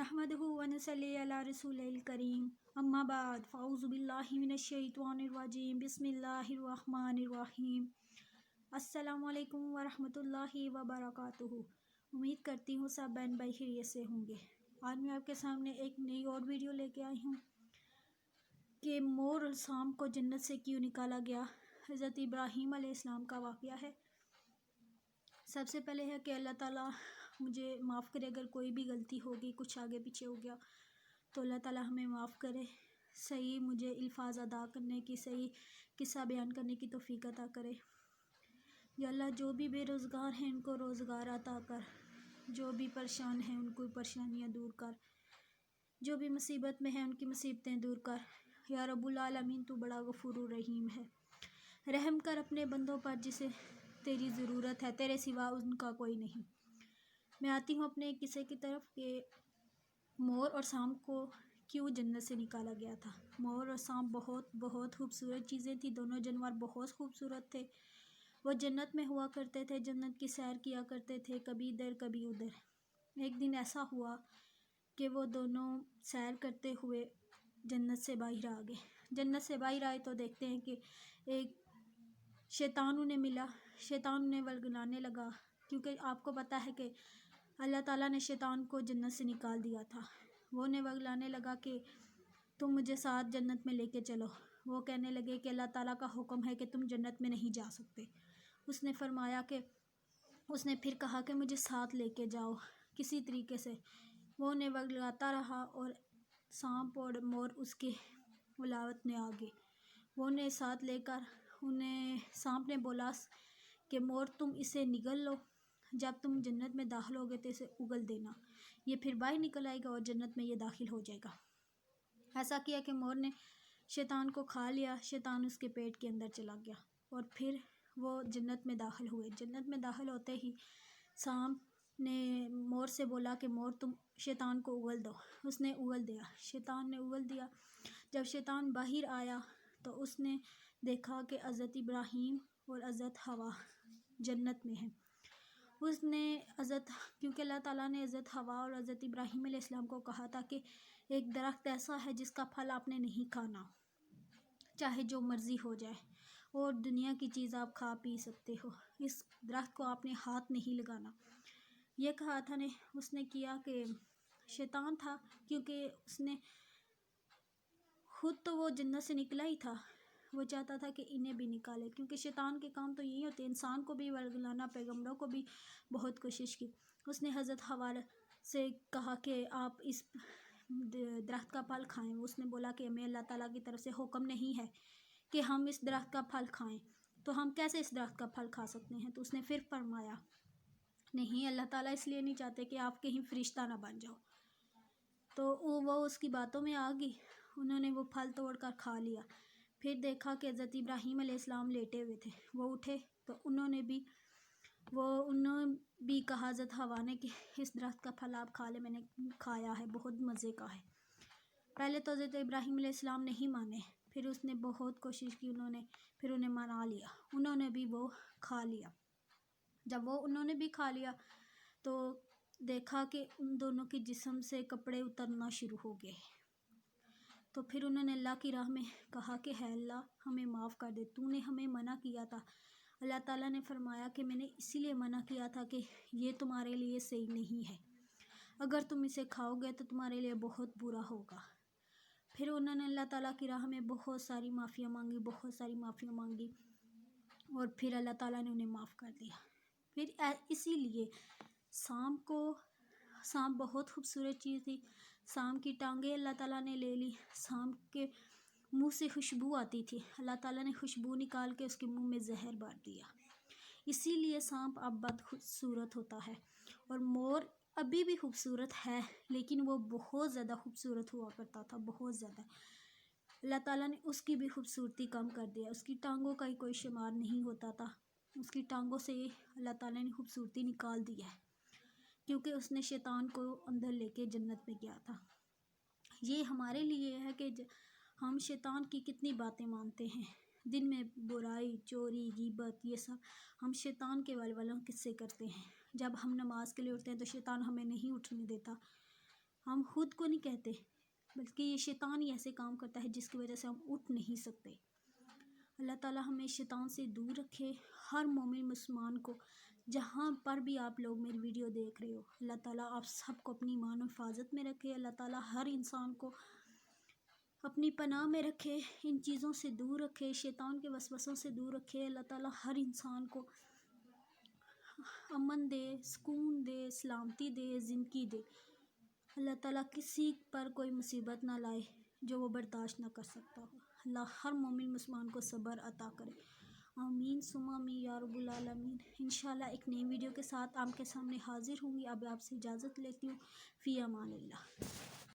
नहमदुहु व नसल्ली अला रसूलिल करीम अम्मा बाद फ़अऊज़ु बिल्लाहि मिनश शैतानिर रजीम बिस्मिल्लाहिर रहमानिर रहीम। अस्सलामु अलैकुम व रहमतुल्लाहि व बरकातुहू। उम्मीद करती हूँ सब बहन भाई खैरियत से होंगे। आज मैं आपके सामने एक नई और वीडियो लेके आई हूँ कि मोर और सांप को जन्नत से क्यों निकाला गया। हज़रत इब्राहीम अलैहिस्सलाम का वाक़या है। सबसे पहले है कि अल्लाह ताला मुझे माफ़ करे, अगर कोई भी गलती होगी, कुछ आगे पीछे हो गया तो अल्लाह ताला हमें माफ़ करे। सही मुझे अल्फाज अदा करने की, सही किस्सा बयान करने की तौफीक अता करे। या अल्लाह जो भी बेरोज़गार हैं उनको रोज़गार अता कर, जो भी परेशान हैं उनको परेशानियाँ दूर कर, जो भी मुसीबत में हैं उनकी मुसीबतें दूर कर। या रब्बुल आलमीन तू बड़ा गफूर रहीम है। रहम कर अपने बंदों पर जिसे तेरी ज़रूरत है, तेरे सिवा उनका कोई नहीं। मैं आती हूँ अपने एक किस्से की तरफ कि मोर और सांप को क्यों जन्नत से निकाला गया था। मोर और सांप बहुत खूबसूरत चीज़ें थी। दोनों जानवर बहुत खूबसूरत थे। वो जन्नत में हुआ करते थे, जन्नत की सैर किया करते थे, कभी इधर कभी उधर। एक दिन ऐसा हुआ कि वो दोनों सैर करते हुए जन्नत से बाहर आ गए। जन्नत से बाहर आए तो देखते हैं कि एक शैतान उन्हें मिला। शैतान उन्हें वरगलाने लगा, क्योंकि आपको पता है कि अल्लाह ताला ने शैतान को जन्नत से निकाल दिया था। वो उन्हें वरगलाने लगा कि तुम मुझे साथ जन्नत में लेके चलो। वो कहने लगे कि अल्लाह ताला का हुक्म है कि तुम जन्नत में नहीं जा सकते। उसने फिर कहा कि मुझे साथ लेके जाओ किसी तरीके से। वो उन्हें वरगलाता रहा और सांप और मोर उसके उलावत में आ गए। वो उन्हें साथ लेकर, उन्हें सांप ने बोला कि मोर तुम इसे निगल लो, जब तुम जन्नत में दाखिल होगे तो इसे उगल देना, ये फिर बाहर निकल आएगा और जन्नत में ये दाखिल हो जाएगा। ऐसा किया कि मोर ने शैतान को खा लिया। शैतान उसके पेट के अंदर चला गया और फिर वो जन्नत में दाखिल हुए। जन्नत में दाखिल होते ही सांप ने मोर से बोला कि मोर तुम शैतान को उगल दो। उसने उगल दिया, शैतान ने उगल दिया। जब शैतान बाहर आया तो उसने देखा कि हज़रत इब्राहीम और हज़रत हवा जन्नत में हैं। क्योंकि अल्लाह ताला ने हज़रत हवा और हज़रत इब्राहीम अलैहिस्सलाम को कहा था कि एक दरख्त ऐसा है जिसका फल आपने नहीं खाना, चाहे जो मर्ज़ी हो जाए, और दुनिया की चीज़ आप खा पी सकते हो, इस दरख्त को आपने हाथ नहीं लगाना। ये कहा था ने उसने किया कि शैतान था, क्योंकि उसने खुद तो वो जन्नत से निकला ही था, वो चाहता था कि इन्हें भी निकाले, क्योंकि शैतान के काम तो यही होते हैं। इंसान को भी वरगलाना, पैगंबरों को भी बहुत कोशिश की। उसने हज़रत हवा से कहा कि आप इस दरख्त का फल खाएं। उसने बोला कि हमें अल्लाह ताला की तरफ से हुक्म नहीं है कि हम इस दरख्त का फल खाएं, तो हम कैसे इस दरख्त का फल खा सकते हैं। तो उसने फिर फरमाया, नहीं, अल्लाह ताला इसलिए नहीं चाहते कि आप कहीं फरिश्ता ना बन जाओ। तो वो उसकी बातों में आ गई। उन्होंने वो फल तोड़ कर खा लिया। फिर देखा कि हज़रत इब्राहीम अलैहिस्सलाम लेटे हुए थे। वो उठे तो उन्होंने भी कहा हज़रत हवा ने कि इस दरख्त का फल आप खा ले, मैंने खाया है, बहुत मज़े का है। पहले तो हज़रत इब्राहीम अलैहिस्सलाम नहीं माने, फिर उसने बहुत कोशिश की, फिर उन्हें मना लिया। उन्होंने भी वो खा लिया। जब उन्होंने भी खा लिया तो देखा कि उन दोनों के जिस्म से कपड़े उतरना शुरू हो गए। तो फिर उन्होंने अल्लाह की राह में कहा कि है अल्लाह, हमें माफ़ कर दे, तूने हमें मना किया था। अल्लाह ताला ने फरमाया कि मैंने इसीलिए मना किया था कि ये तुम्हारे लिए सही नहीं है, अगर तुम इसे खाओगे तो तुम्हारे लिए बहुत बुरा होगा। फिर उन्होंने अल्लाह ताला की राह में बहुत सारी माफ़ियाँ मांगी और फिर अल्लाह ताला ने उन्हें माफ़ कर दिया। फिर इसीलिए सांप बहुत खूबसूरत चीज़ थी। सांप की टांगें अल्लाह ताला ने ले ली। सांप के मुंह से खुशबू आती थी, अल्लाह ताला ने खुशबू निकाल के उसके मुंह में जहर भर दिया। इसीलिए सांप अब बदखूबसूरत होता है। और मोर अभी भी खूबसूरत है, लेकिन वो बहुत ज़्यादा खूबसूरत हुआ करता था, बहुत ज़्यादा। अल्लाह ताला ने उसकी भी खूबसूरती कम कर दिया। उसकी टांगों का ही कोई शुमार नहीं होता था। उसकी टांगों से अल्लाह ताला ने खूबसूरती निकाल दी है, क्योंकि उसने शैतान को अंदर लेके जन्नत में गया था। ये हमारे लिए है कि हम शैतान की कितनी बातें मानते हैं। दिन में बुराई, चोरी, गीबत, ये सब हम शैतान के वालों किस्से करते हैं। जब हम नमाज के लिए उठते हैं तो शैतान हमें नहीं उठने देता। ہم خود کو نہیں کہتے، بلکہ یہ شیطان ہی ایسے کام کرتا ہے جس کی وجہ سے ہم اٹھ نہیں سکتے۔ اللہ تعالیٰ ہمیں شیطان سے دور رکھے۔ ہر مومن مسلمان کو جہاں پر بھی آپ لوگ میری ویڈیو دیکھ رہے ہو، اللہ تعالیٰ آپ سب کو اپنی ایمان و حفاظت میں رکھے۔ اللہ تعالیٰ ہر انسان کو اپنی پناہ میں رکھے، ان چیزوں سے دور رکھے، شیطان کے وسوسوں سے دور رکھے۔ اللہ تعالیٰ ہر انسان کو امن دے، سکون دے، سلامتی دے، زندگی دے۔ اللہ تعالیٰ کسی پر کوئی مصیبت نہ لائے جو وہ برداشت نہ کر سکتا ہو۔ اللہ ہر مومن مسلمان کو صبر عطا کرے۔ آمین ثم آمین یا رب العالمین۔ انشاءاللہ ایک نئی ویڈیو کے ساتھ آپ کے سامنے حاضر ہوں گی۔ اب آپ سے اجازت لیتی ہوں، فی امان اللہ۔